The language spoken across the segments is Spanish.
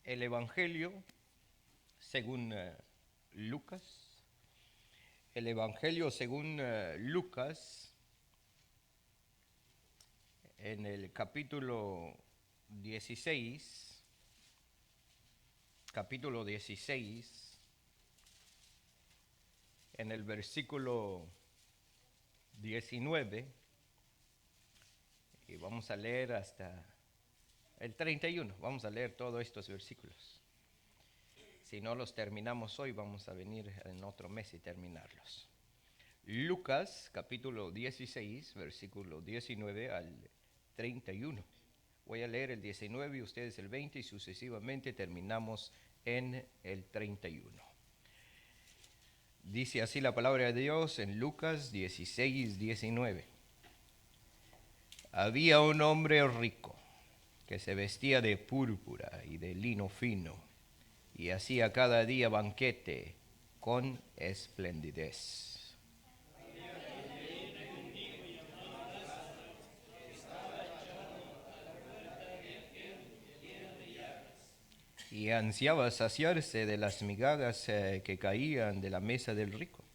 El Evangelio según Lucas. El Evangelio según Lucas, en el capítulo 16, en el versículo 19, y vamos a leer hasta el 31. Vamos a leer todos estos versículos. Si no los terminamos hoy, vamos a venir en otro mes y terminarlos. Lucas, capítulo 16, versículo 19 al 31. Voy a leer el 19 y ustedes el 20 y sucesivamente terminamos en el 31. Dice así la palabra de Dios en Lucas 16, 19. Había un hombre rico que se vestía de púrpura y de lino fino y hacía cada día banquete con esplendidez. Y ansiaba saciarse de las migajas que caían de la mesa del rico,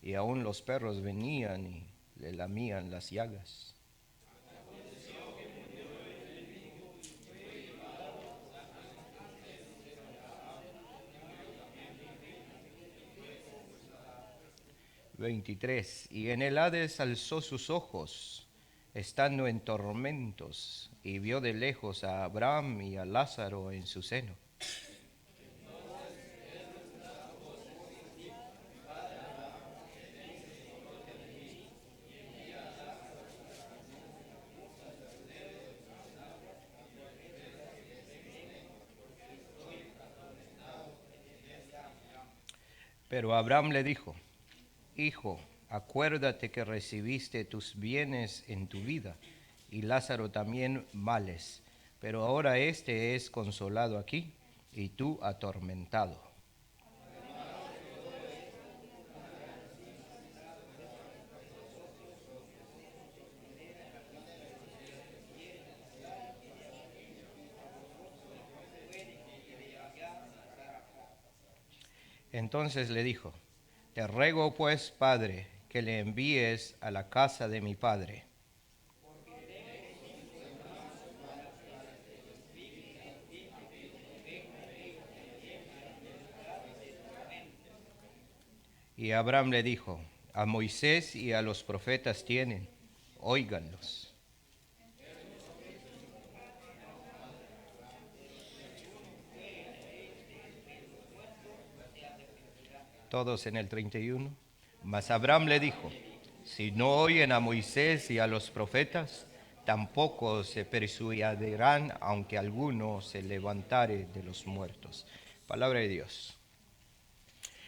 y aun los perros venían y le lamían las llagas. Veintitrés. Y en el Hades alzó sus ojos, estando en tormentos, y vio de lejos a Abraham y a Lázaro en su seno. Pero Abraham le dijo: Hijo, acuérdate que recibiste tus bienes en tu vida, y Lázaro también males, pero ahora éste es consolado aquí, y tú atormentado. Entonces le dijo: Te ruego pues, Padre, que le envíes a la casa de mi padre. Y Abraham le dijo: A Moisés y a los profetas tienen, óiganlos. Todos en el 31. Mas Abraham le dijo: Si no oyen a Moisés y a los profetas, tampoco se persuadirán, aunque alguno se levantare de los muertos. Palabra de Dios.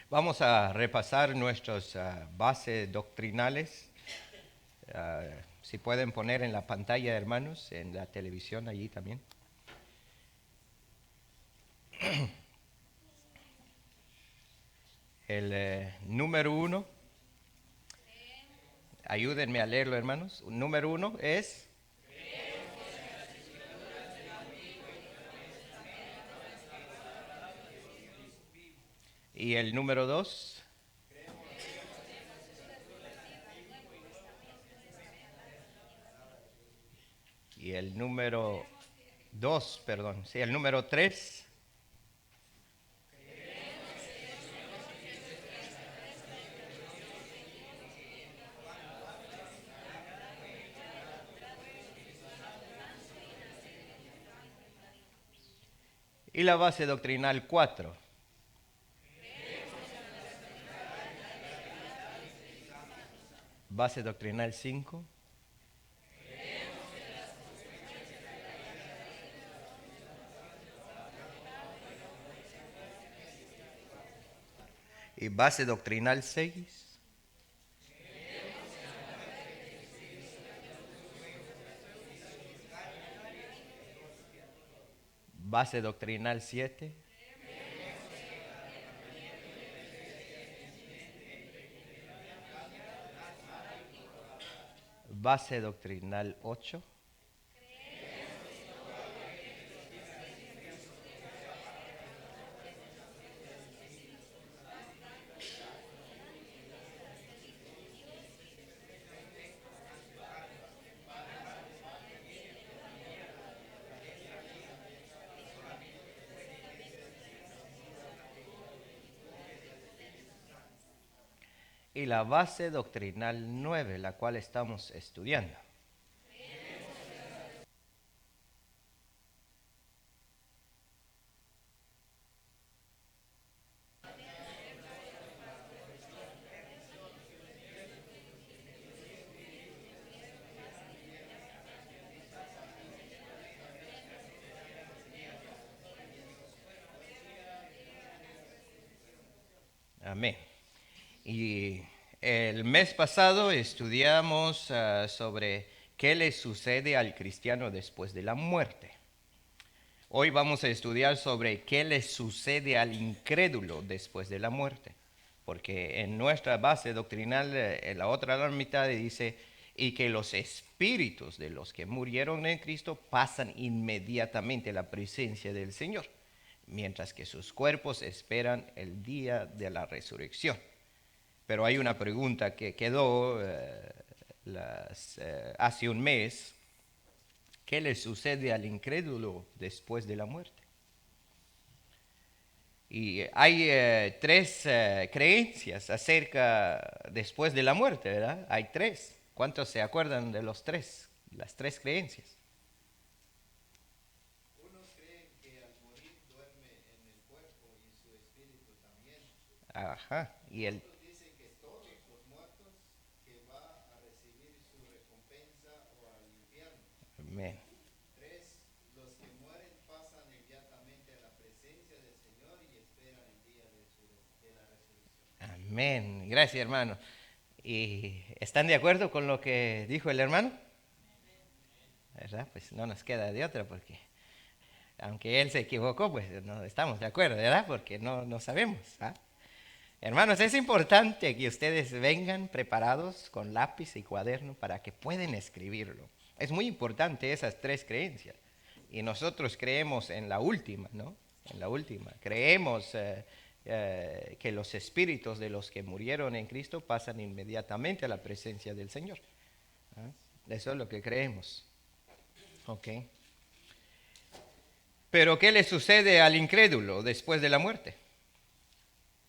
Vamos a repasar nuestras bases doctrinales. Si pueden poner en la pantalla, hermanos, en la televisión allí también. El número 1, ayúdenme a leerlo, hermanos. Número 1 es: y el número 2. Y el número 2, perdón. Sí, el número 3. Y la base doctrinal 4. Base doctrinal 5. Y base doctrinal 6. Base doctrinal 7. Base doctrinal 8. y la base doctrinal 9, la cual estamos estudiando. Amén. Y el mes pasado estudiamos sobre qué le sucede al cristiano después de la muerte. Hoy vamos a estudiar sobre qué le sucede al incrédulo después de la muerte. Porque en nuestra base doctrinal, en la otra mitad dice, y que los espíritus de los que murieron en Cristo pasan inmediatamente a la presencia del Señor, mientras que sus cuerpos esperan el día de la resurrección. Pero hay una pregunta que quedó hace un mes. ¿Qué le sucede al incrédulo después de la muerte? Y hay tres creencias acerca después de la muerte, ¿verdad? Hay tres. ¿Cuántos se acuerdan de las tres creencias? Unos creen que al morir duerme en el cuerpo y su espíritu también. Ajá. Y el Otros dicen que todos los muertos que va a recibir su recompensa o al infierno. amén. Tres, los que mueren pasan inmediatamente a la presencia del Señor y esperan el día de la resurrección. Amén. Gracias, hermano. ¿Y están de acuerdo con lo que dijo el hermano? ¿Verdad? Pues no nos queda de otra porque aunque él se equivocó, pues no estamos de acuerdo, ¿verdad? Porque no sabemos. ¿Ah? Hermanos, es importante que ustedes vengan preparados con lápiz y cuaderno para que puedan escribirlo. Es muy importante esas tres creencias. Y nosotros creemos en la última, ¿no? En la última. Creemos que los espíritus de los que murieron en Cristo pasan inmediatamente a la presencia del Señor. ¿Ah? Eso es lo que creemos. ¿Ok? Pero ¿qué le sucede al incrédulo después de la muerte?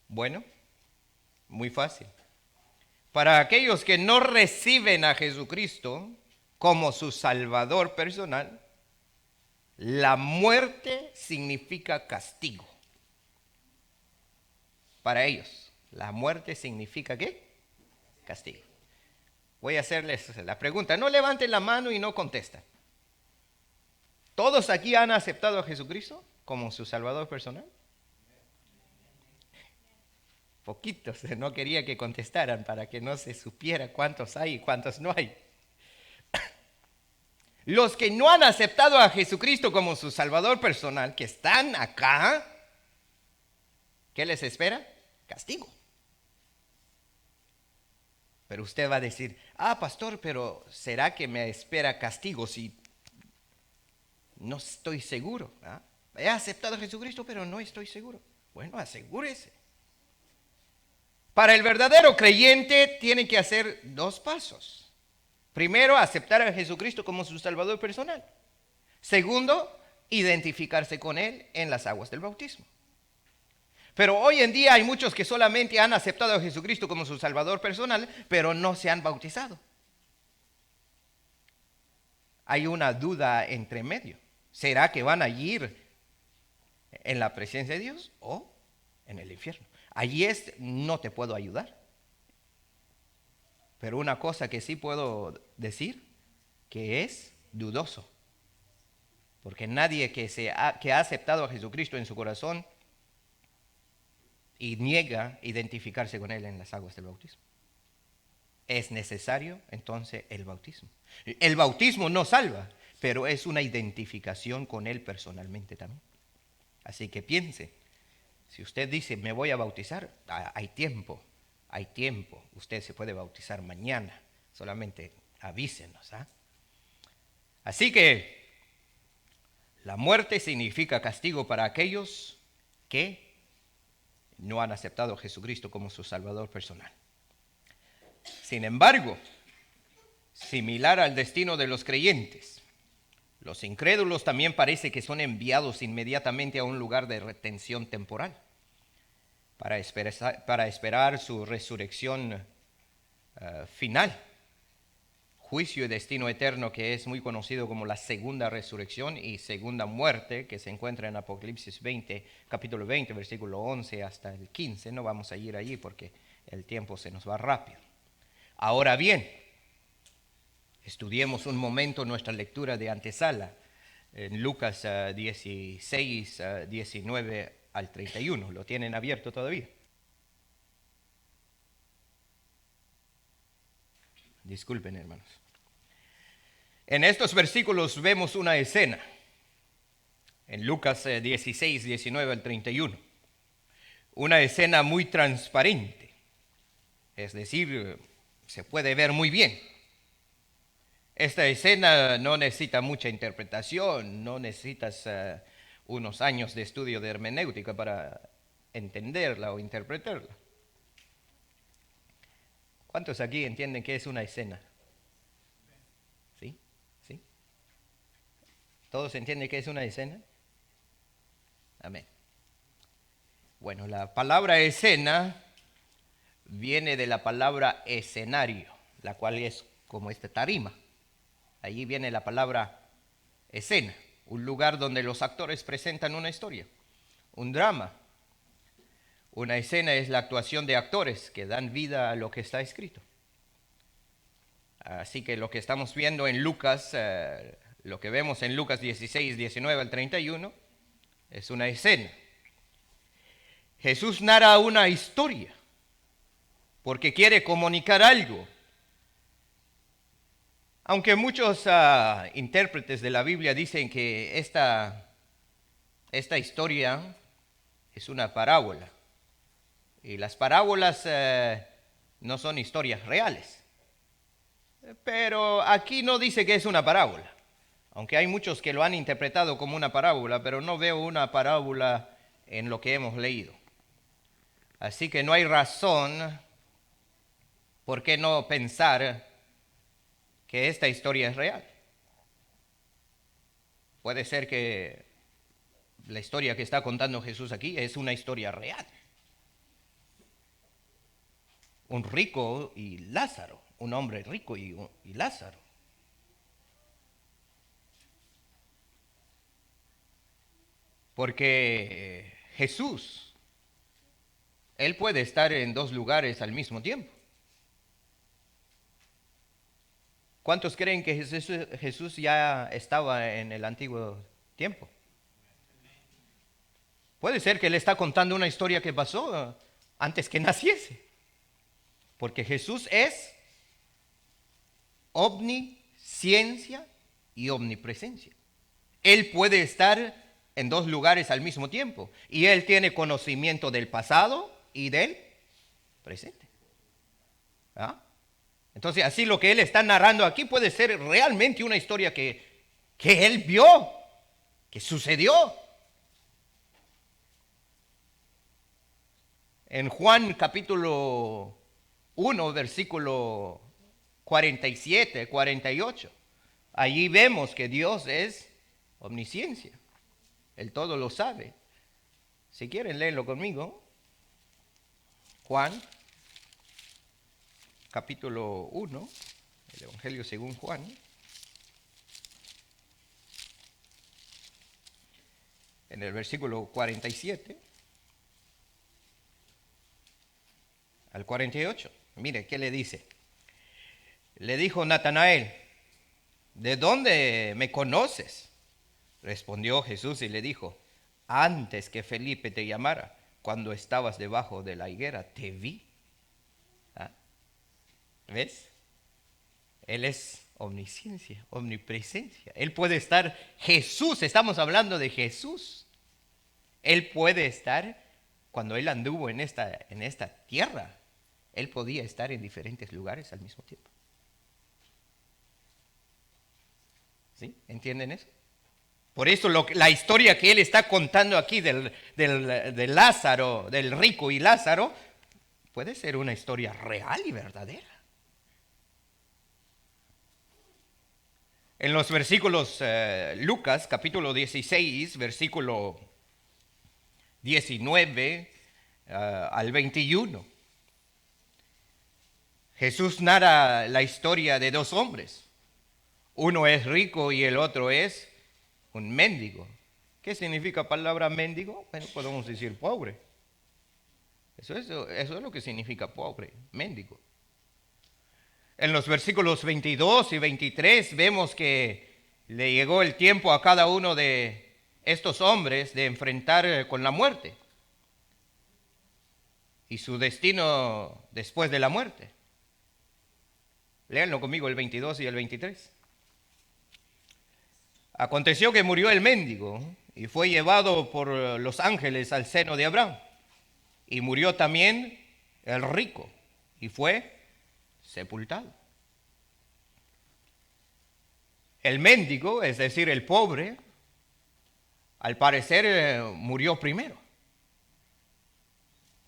Bueno, muy fácil. Para aquellos que no reciben a Jesucristo como su Salvador personal, la muerte significa castigo. Para ellos, la muerte significa ¿qué? Castigo. Voy a hacerles la pregunta. No levanten la mano y no contesten. ¿Todos aquí han aceptado a Jesucristo como su Salvador personal? Poquitos, no quería que contestaran para que no se supiera cuántos hay y cuántos no hay. Los que no han aceptado a Jesucristo como su Salvador personal, que están acá, ¿qué les espera? Castigo. Pero usted va a decir, pastor, pero ¿será que me espera castigo si no estoy seguro? ¿Ah? He aceptado a Jesucristo, pero no estoy seguro. Bueno, asegúrese. Para el verdadero creyente tiene que hacer dos pasos. Primero, aceptar a Jesucristo como su Salvador personal. Segundo, identificarse con Él en las aguas del bautismo. Pero hoy en día hay muchos que solamente han aceptado a Jesucristo como su Salvador personal, pero no se han bautizado. Hay una duda entre medio. ¿Será que van a ir en la presencia de Dios o en el infierno? Allí no te puedo ayudar. Pero una cosa que sí puedo decir, que es dudoso. Porque nadie que ha aceptado a Jesucristo en su corazón y niega identificarse con Él en las aguas del bautismo. Es necesario entonces el bautismo. El bautismo no salva, pero es una identificación con Él personalmente también. Así que piense, si usted dice me voy a bautizar, hay tiempo. Usted se puede bautizar mañana, solamente avísenos. Así que la muerte significa castigo para aquellos que no han aceptado a Jesucristo como su Salvador personal. Sin embargo, similar al destino de los creyentes, los incrédulos también parece que son enviados inmediatamente a un lugar de retención temporal para esperar su resurrección final, juicio y destino eterno, que es muy conocido como la segunda resurrección y segunda muerte, que se encuentra en Apocalipsis 20, capítulo 20, versículo 11 hasta el 15. No vamos a ir allí porque el tiempo se nos va rápido. Ahora bien, estudiemos un momento nuestra lectura de antesala en Lucas 16, 19 al 31. ¿Lo tienen abierto todavía? Disculpen, hermanos. En estos versículos vemos una escena. En Lucas 16, 19 al 31. Una escena muy transparente. Es decir, se puede ver muy bien. Esta escena no necesita mucha interpretación, no necesitas unos años de estudio de hermenéutica para entenderla o interpretarla. ¿Cuántos aquí entienden qué es una escena? ¿Sí? ¿Sí? ¿Todos entienden qué es una escena? Amén. Bueno, la palabra escena viene de la palabra escenario, la cual es como esta tarima. Allí viene la palabra escena, un lugar donde los actores presentan una historia, un drama. Una escena es la actuación de actores que dan vida a lo que está escrito. Así que lo que estamos viendo en Lucas, lo que vemos en Lucas 16, 19 al 31, es una escena. Jesús narra una historia porque quiere comunicar algo. Aunque muchos intérpretes de la Biblia dicen que esta historia es una parábola. Y las parábolas no son historias reales. Pero aquí no dice que es una parábola. Aunque hay muchos que lo han interpretado como una parábola, pero no veo una parábola en lo que hemos leído. Así que no hay razón por qué no pensar que esta historia es real. Puede ser que la historia que está contando Jesús aquí es una historia real. Un rico y Lázaro, un hombre rico y Lázaro. Porque Jesús, Él puede estar en dos lugares al mismo tiempo. ¿Cuántos creen que Jesús ya estaba en el antiguo tiempo? Puede ser que Él está contando una historia que pasó antes que naciese. Porque Jesús es omnisciencia y omnipresencia. Él puede estar en dos lugares al mismo tiempo. Y Él tiene conocimiento del pasado y del presente. ¿Ah? Entonces, así lo que Él está narrando aquí puede ser realmente una historia que Él vio, que sucedió. En Juan capítulo 1, versículo 47, 48. Allí vemos que Dios es omnisciencia. Él todo lo sabe. Si quieren leerlo conmigo. Juan, capítulo 1, el Evangelio según Juan. En el versículo 47 al 48. Mire, ¿qué le dice? Le dijo Natanael, ¿de dónde me conoces? Respondió Jesús y le dijo, antes que Felipe te llamara, cuando estabas debajo de la higuera, te vi. ¿Ah? ¿Ves? Él es omnisciencia, omnipresencia. Él puede estar, Jesús, estamos hablando de Jesús. Él puede estar, cuando Él anduvo en esta tierra, Él podía estar en diferentes lugares al mismo tiempo. ¿Sí? ¿Entienden eso? Por eso la historia que Él está contando aquí de Lázaro, del rico y Lázaro, puede ser una historia real y verdadera. En los versículos, Lucas capítulo 16, versículo 19 al 21. Jesús narra la historia de dos hombres. Uno es rico y el otro es un mendigo. ¿Qué significa palabra mendigo? Bueno, podemos decir pobre. Eso es lo que significa pobre, mendigo. En los versículos 22 y 23 vemos que le llegó el tiempo a cada uno de estos hombres de enfrentar con la muerte y su destino después de la muerte. Léanlo conmigo el 22 y el 23. Aconteció que murió el mendigo y fue llevado por los ángeles al seno de Abraham. Y murió también el rico y fue sepultado. El mendigo, es decir, el pobre, al parecer murió primero.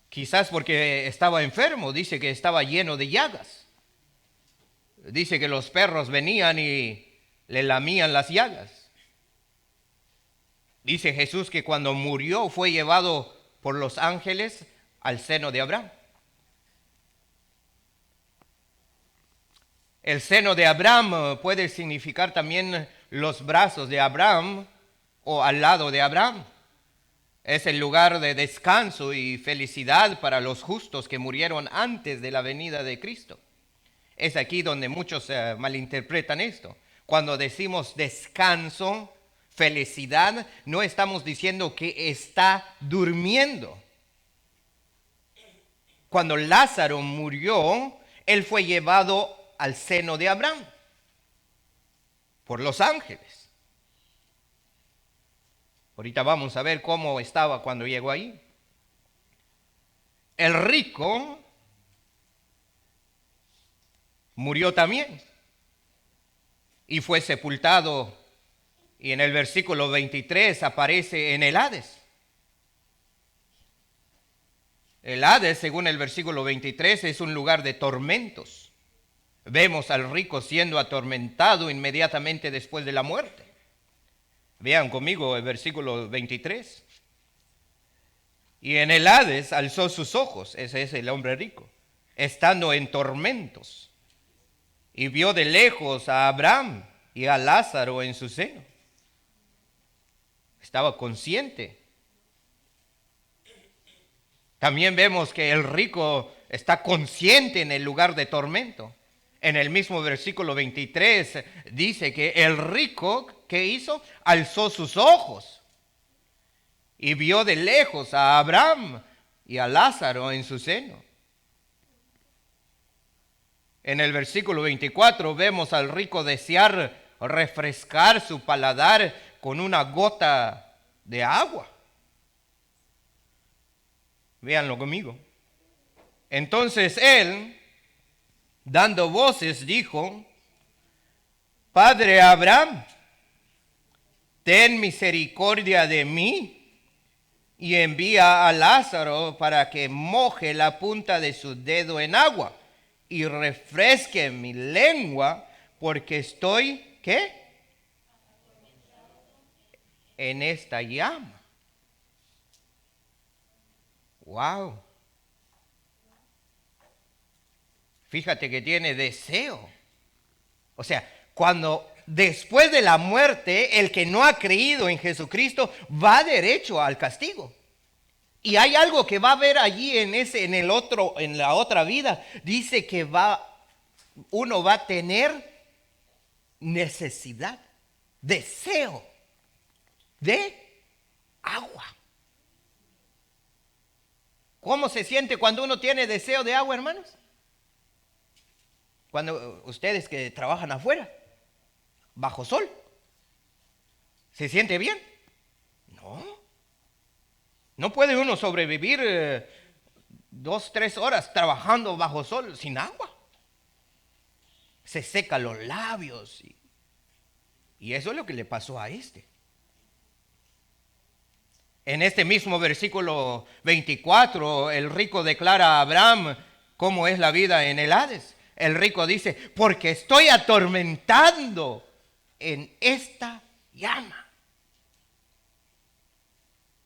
Quizás porque estaba enfermo, dice que estaba lleno de llagas. Dice que los perros venían y le lamían las llagas. Dice Jesús que cuando murió fue llevado por los ángeles al seno de Abraham. El seno de Abraham puede significar también los brazos de Abraham o al lado de Abraham. Es el lugar de descanso y felicidad para los justos que murieron antes de la venida de Cristo. Es aquí donde muchos malinterpretan esto. Cuando decimos descanso, felicidad, no estamos diciendo que está durmiendo. Cuando Lázaro murió, él fue llevado al seno de Abraham por los ángeles. Ahorita vamos a ver cómo estaba cuando llegó ahí. El rico murió también y fue sepultado, y en el versículo 23 aparece en el Hades. El Hades, según el versículo 23, es un lugar de tormentos. Vemos al rico siendo atormentado inmediatamente después de la muerte. Vean conmigo el versículo 23. Y en el Hades alzó sus ojos, ese es el hombre rico, estando en tormentos, y vio de lejos a Abraham y a Lázaro en su seno. Estaba consciente. También vemos que el rico está consciente en el lugar de tormento. En el mismo versículo 23 dice que el rico, ¿qué hizo? Alzó sus ojos y vio de lejos a Abraham y a Lázaro en su seno. En el versículo 24 vemos al rico desear refrescar su paladar con una gota de agua. Véanlo conmigo. Entonces él, dando voces, dijo: Padre Abraham, ten misericordia de mí y envía a Lázaro para que moje la punta de su dedo en agua y refresque mi lengua, porque estoy, ¿qué? En esta llama. Wow. Fíjate que tiene deseo. O sea, cuando después de la muerte, el que no ha creído en Jesucristo va derecho al castigo. Y hay algo que va a haber allí en la otra vida. Dice que uno va a tener necesidad, deseo de agua. ¿Cómo se siente cuando uno tiene deseo de agua, hermanos? Cuando ustedes que trabajan afuera, bajo sol, ¿se siente bien? No. No puede uno sobrevivir 2-3 horas trabajando bajo sol sin agua. Se secan los labios. Y eso es lo que le pasó a este. En este mismo versículo 24, el rico declara a Abraham cómo es la vida en el Hades. El rico dice: porque estoy atormentando en esta llama.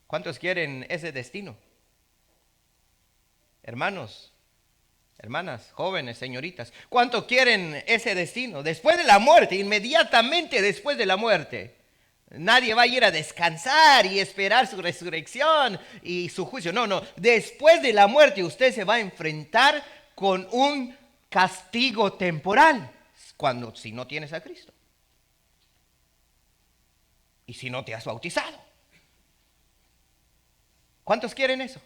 ¿Cuántos quieren ese destino? Hermanos, Hermanas, jóvenes, señoritas, ¿cuánto quieren ese destino? Después de la muerte, inmediatamente después de la muerte. Nadie va a ir a descansar y esperar su resurrección y su juicio. No, no. Después de la muerte usted se va a enfrentar con un castigo temporal si no tienes a Cristo. Y si no te has bautizado. ¿Cuántos quieren eso?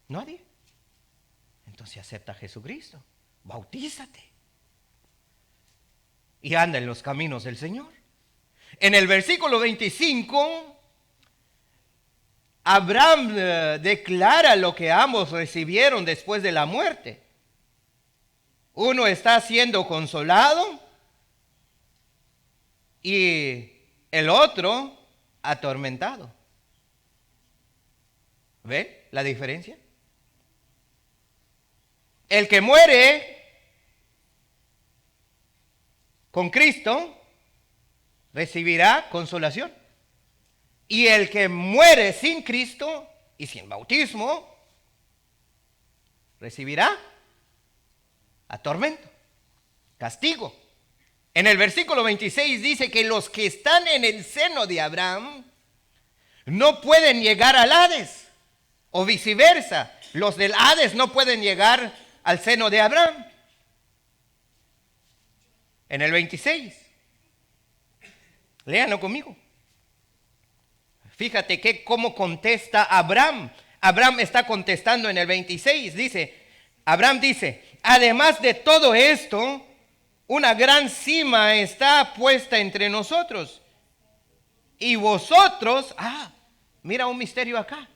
Nadie. Entonces acepta a Jesucristo. Bautízate. Y anda en los caminos del Señor. En el versículo 25, Abraham declara lo que ambos recibieron después de la muerte. Uno está siendo consolado y el otro atormentado. ¿Ve la diferencia? El que muere con Cristo recibirá consolación. Y el que muere sin Cristo y sin bautismo recibirá tormento, castigo. En el versículo 26 dice que los que están en el seno de Abraham no pueden llegar al Hades, o viceversa. Los del Hades no pueden llegar al seno de Abraham. En el 26, léanlo conmigo. Fíjate cómo contesta Abraham. Abraham está contestando en el 26. Abraham dice, además de todo esto, una gran cima está puesta entre nosotros. Y vosotros, mira un misterio acá.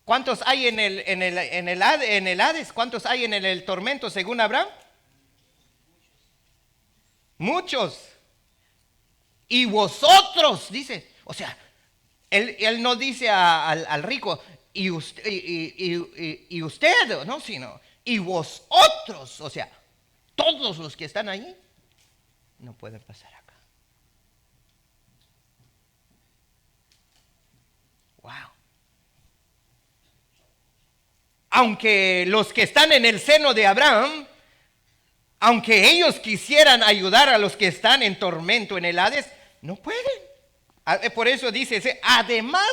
¿Cuántos hay en el Hades? ¿Cuántos hay en el tormento según Abraham? Muchos. Y vosotros, dice. O sea, él no dice al rico, y usted, no, sino, y vosotros, o sea, todos los que están allí, no pueden pasar acá. Wow. Aunque los que están en el seno de Abraham, aunque ellos quisieran ayudar a los que están en tormento en el Hades, no pueden. Por eso dice, además,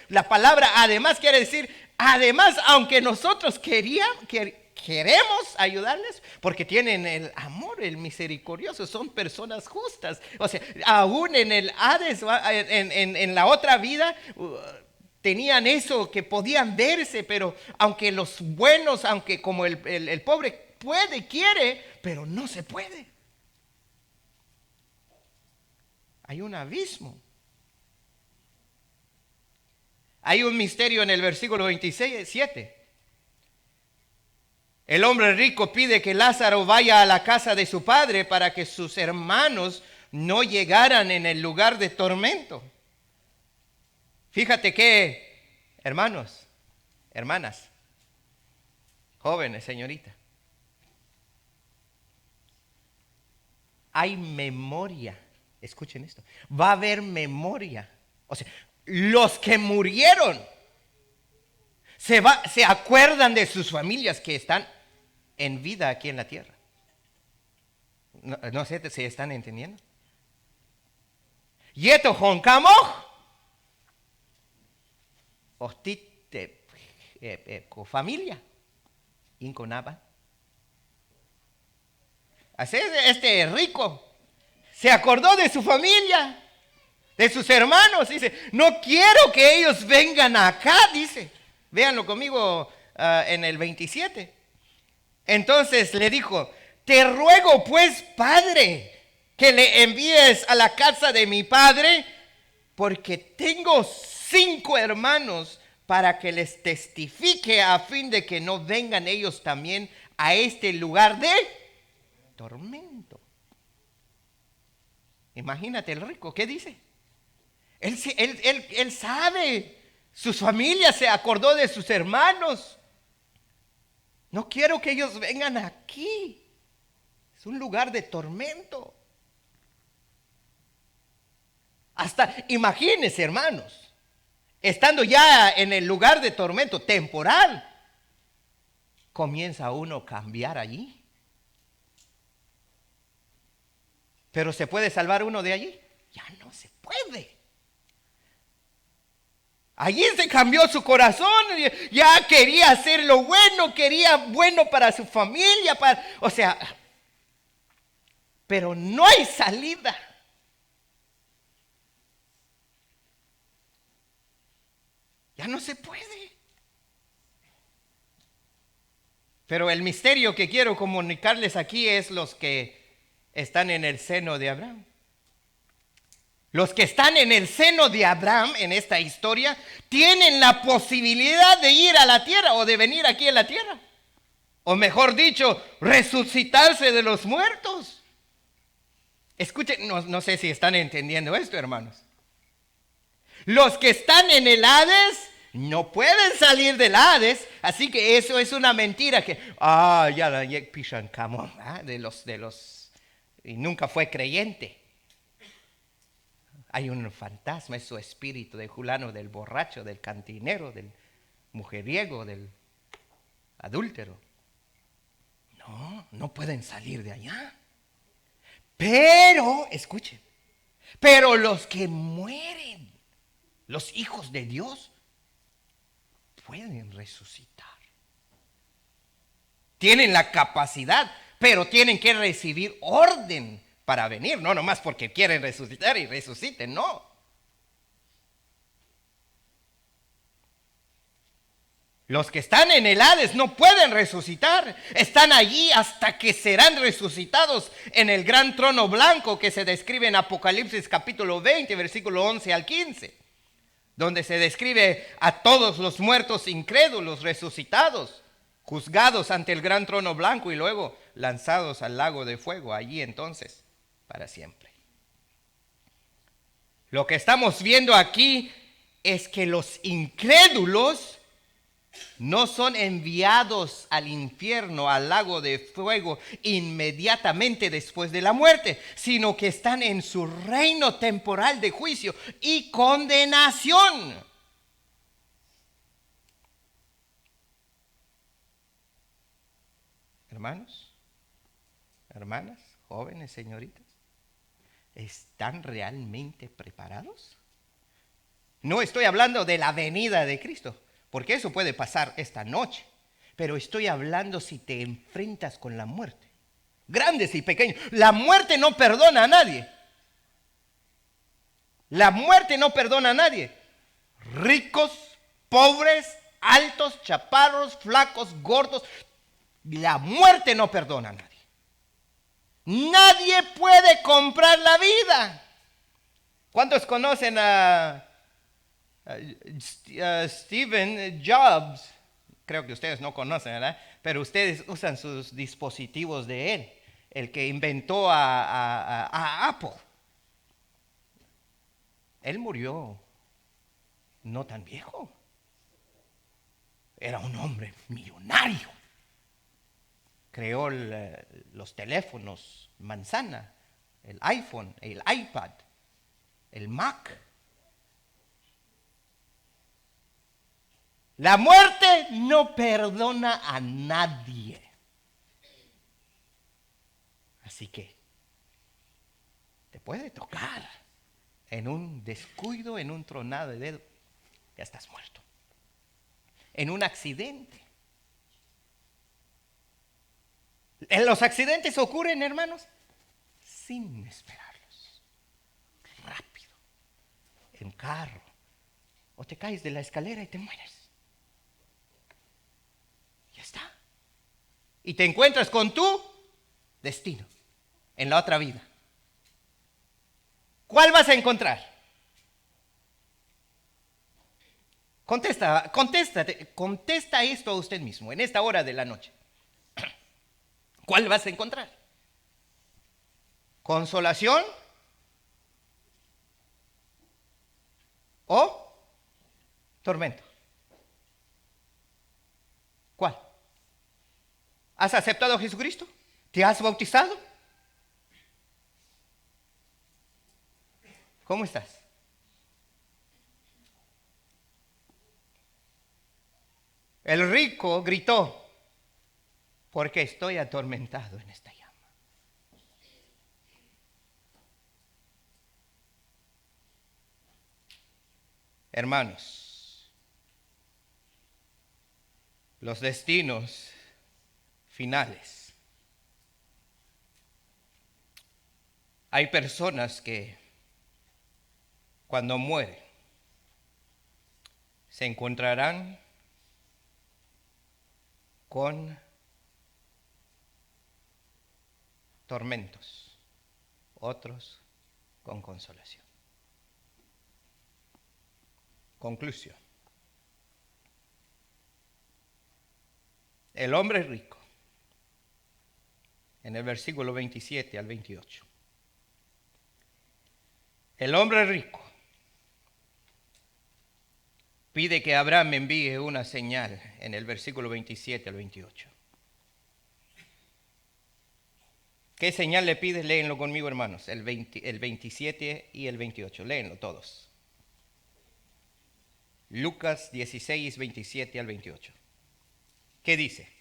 la palabra además quiere decir, además, aunque nosotros queremos ayudarles, porque tienen el amor, el misericordioso, son personas justas. O sea, aún en el Hades, en la otra vida, tenían eso, que podían verse, pero aunque los buenos, aunque como el pobre quiere, pero no se puede. Hay un abismo. Hay un misterio en el versículo 27. El hombre rico pide que Lázaro vaya a la casa de su padre para que sus hermanos no llegaran en el lugar de tormento. Fíjate que, hermanos, hermanas, jóvenes, señorita, hay memoria. Escuchen esto. Va a haber memoria. O sea, los que murieron se acuerdan de sus familias que están en vida aquí en la tierra. No sé si están entendiendo. Yeto Joncamo, hostite con familia, inconaba. Así este rico se acordó de su familia, de sus hermanos. Dice, no quiero que ellos vengan acá, dice. Véanlo conmigo en el 27. Entonces le dijo, te ruego pues, padre, que le envíes a la casa de mi padre, porque tengo 5 hermanos, para que les testifique a fin de que no vengan ellos también a este lugar de tormento. Imagínate el rico, ¿qué dice? Él sabe, su familia se acordó de sus hermanos. No quiero que ellos vengan aquí. Es un lugar de tormento. Hasta imagínense, hermanos, estando ya en el lugar de tormento temporal, comienza uno a cambiar allí. Pero ¿se puede salvar uno de allí? Ya no se puede. Allí se cambió su corazón, ya quería hacer lo bueno, quería bueno para su familia, pero no hay salida. Ya no se puede. Pero el misterio que quiero comunicarles aquí es los que están en el seno de Abraham. Los que están en el seno de Abraham en esta historia tienen la posibilidad de ir a la tierra o de venir aquí a la tierra. O mejor dicho, resucitarse de los muertos. Escuchen, no sé si están entendiendo esto, hermanos. Los que están en el Hades no pueden salir del Hades, así que eso es una mentira que, ya pishan camo, de los, y nunca fue creyente. Hay un fantasma, es su espíritu de fulano, del borracho, del cantinero, del mujeriego, del adúltero. No pueden salir de allá. Pero, escuchen, pero los que mueren, los hijos de Dios, pueden resucitar. Tienen la capacidad, pero tienen que recibir orden para venir, no nomás porque quieren resucitar y resuciten, no. Los que están en el Hades no pueden resucitar, están allí hasta que serán resucitados en el gran trono blanco que se describe en Apocalipsis capítulo 20, versículo 11 al 15, donde se describe a todos los muertos incrédulos resucitados, juzgados ante el gran trono blanco y luego lanzados al lago de fuego, allí entonces para siempre. Lo que estamos viendo aquí es que los incrédulos no son enviados al infierno, al lago de fuego, inmediatamente después de la muerte, sino que están en su reino temporal de juicio y condenación. Hermanos, hermanas, jóvenes, señoritas, ¿están realmente preparados? No estoy hablando de la venida de Cristo, porque eso puede pasar esta noche. Pero estoy hablando si te enfrentas con la muerte. Grandes y pequeños. La muerte no perdona a nadie. La muerte no perdona a nadie. Ricos, pobres, altos, chaparros, flacos, gordos. La muerte no perdona a nadie. Nadie puede comprar la vida. ¿Cuántos conocen a Steve Jobs? Creo que ustedes no conocen, ¿verdad? Pero ustedes usan sus dispositivos de él, el que inventó a Apple. Él murió no tan viejo. Era un hombre millonario. Creó los teléfonos manzana, el iPhone, el iPad, el Mac. La muerte no perdona a nadie. Así que te puede tocar en un descuido, en un tronado de dedo, ya estás muerto. En un accidente. En los accidentes ocurren, hermanos, sin esperarlos. Rápido. En carro. O te caes de la escalera y te mueres. Ya está. Y te encuentras con tu destino en la otra vida. ¿Cuál vas a encontrar? Contesta esto a usted mismo en esta hora de la noche. ¿Cuál vas a encontrar? ¿Consolación? ¿O tormento? ¿Cuál? ¿Has aceptado a Jesucristo? ¿Te has bautizado? ¿Cómo estás? El rico gritó, porque estoy atormentado en esta llama. Hermanos, los destinos finales. Hay personas que cuando mueren se encontrarán con tormentos, otros con consolación. Conclusión. El hombre rico, en el versículo 27 al 28. El hombre rico pide que Abraham envíe una señal en el versículo 27 al 28. ¿Qué señal le pide? Léenlo conmigo, hermanos, el 27 y el 28. Léenlo todos. Lucas 16, 27 al 28. ¿Qué dice?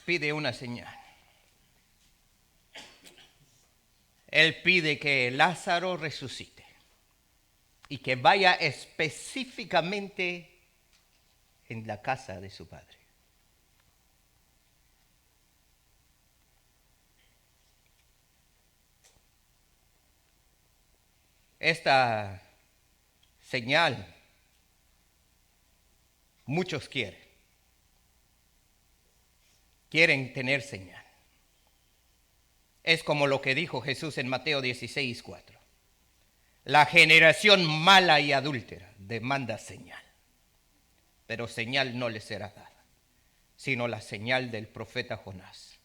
Pide una señal. Él pide que Lázaro resucite y que vaya específicamente en la casa de su padre. Esta señal muchos quieren tener señal. Es como lo que dijo Jesús en Mateo 16, 4. La generación mala y adúltera demanda señal, pero señal no le será dada, sino la señal del profeta Jonás.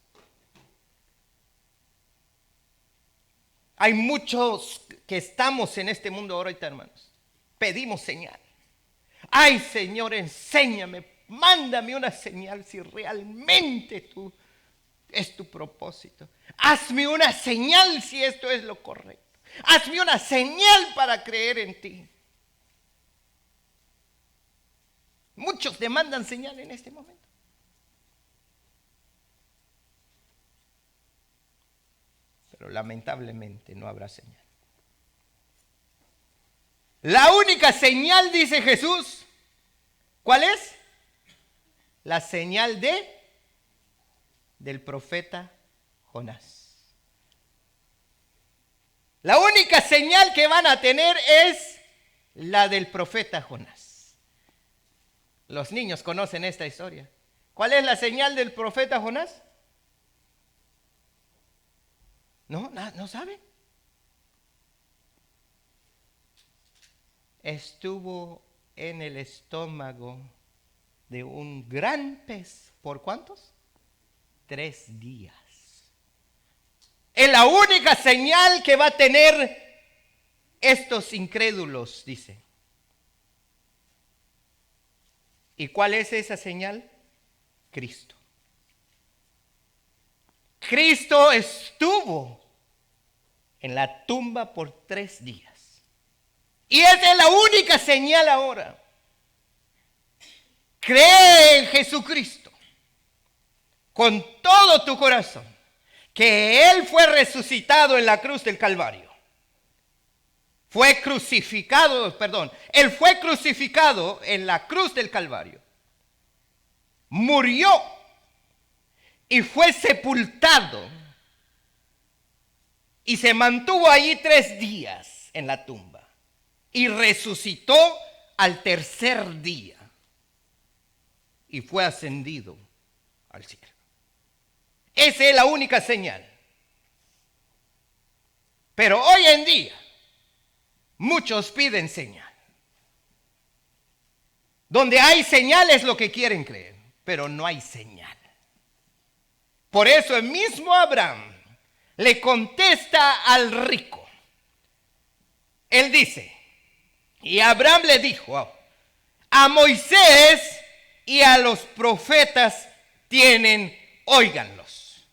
Hay muchos que estamos en este mundo ahorita, hermanos. Pedimos señal. Ay, Señor, enséñame, mándame una señal si realmente es tu propósito. Hazme una señal si esto es lo correcto. Hazme una señal para creer en ti. Muchos demandan señal en este momento. Pero lamentablemente no habrá señal. La única señal, dice Jesús, ¿cuál es? La señal del profeta Jonás. La única señal que van a tener es la del profeta Jonás. Los niños conocen esta historia. ¿Cuál es la señal del profeta Jonás? ¿No saben? Estuvo en el estómago de un gran pez. ¿Por cuántos? 3 días. Es la única señal que va a tener estos incrédulos, dice. ¿Y cuál es esa señal? Cristo. Cristo estuvo en la tumba por 3 días. Y esa es la única señal ahora. Cree en Jesucristo con todo tu corazón, que Él fue resucitado en la cruz del Calvario. Él fue crucificado en la cruz del Calvario. Murió y fue sepultado. Y se mantuvo allí 3 días en la tumba. Y resucitó al 3er día. Y fue ascendido al cielo. Esa es la única señal. Pero hoy en día, muchos piden señal. Donde hay señal es lo que quieren creer, pero no hay señal. Por eso el mismo Abraham le contesta al rico. Él dice, y Abraham le dijo, A Moisés y a los profetas tienen, óiganlos.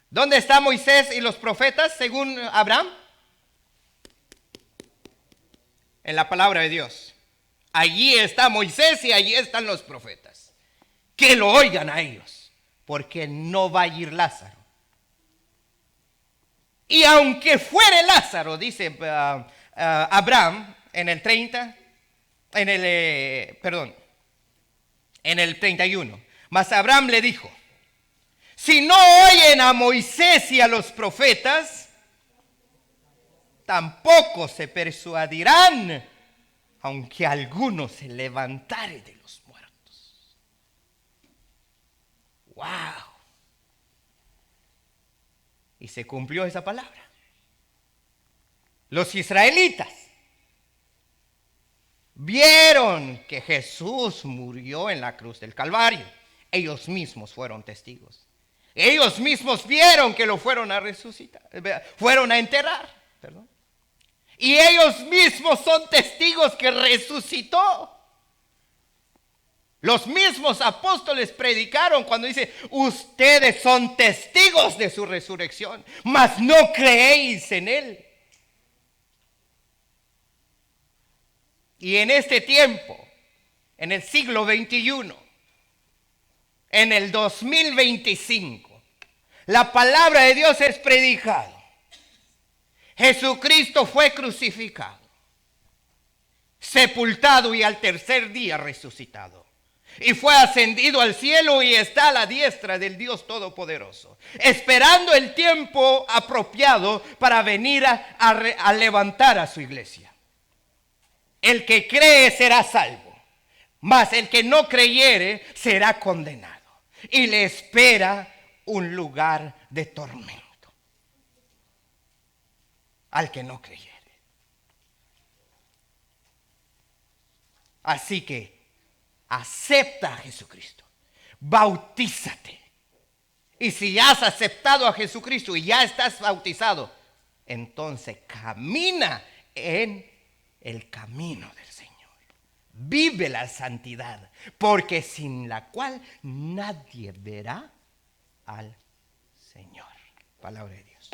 ¿Dónde está Moisés y los profetas según Abraham? En la palabra de Dios. Allí está Moisés y allí están los profetas. Que lo oigan a ellos, porque no va a ir Lázaro. Y aunque fuere Lázaro, dice Abraham en el 30, en el 31. Mas Abraham le dijo, si no oyen a Moisés y a los profetas, tampoco se persuadirán, aunque alguno se levantare de los muertos. ¡Wow! Y se cumplió esa palabra. Los israelitas vieron que Jesús murió en la cruz del Calvario. Ellos mismos fueron testigos. Ellos mismos vieron que lo fueron a resucitar, fueron a enterrar, perdón. Y ellos mismos son testigos que resucitó. Los mismos apóstoles predicaron cuando dice, ustedes son testigos de su resurrección, mas no creéis en él. Y en este tiempo, en el siglo XXI, en el 2025, la palabra de Dios es predicada. Jesucristo fue crucificado, sepultado y al tercer día resucitado. Y fue ascendido al cielo y está a la diestra del Dios Todopoderoso, esperando el tiempo apropiado para venir a levantar a su iglesia. El que cree será salvo, mas el que no creyere será condenado. Y le espera un lugar de tormento al que no creyere. Así que acepta a Jesucristo, bautízate. Y si has aceptado a Jesucristo y ya estás bautizado, entonces camina en el camino del Señor. Vive la santidad, porque sin la cual nadie verá al Señor. Palabra de Dios.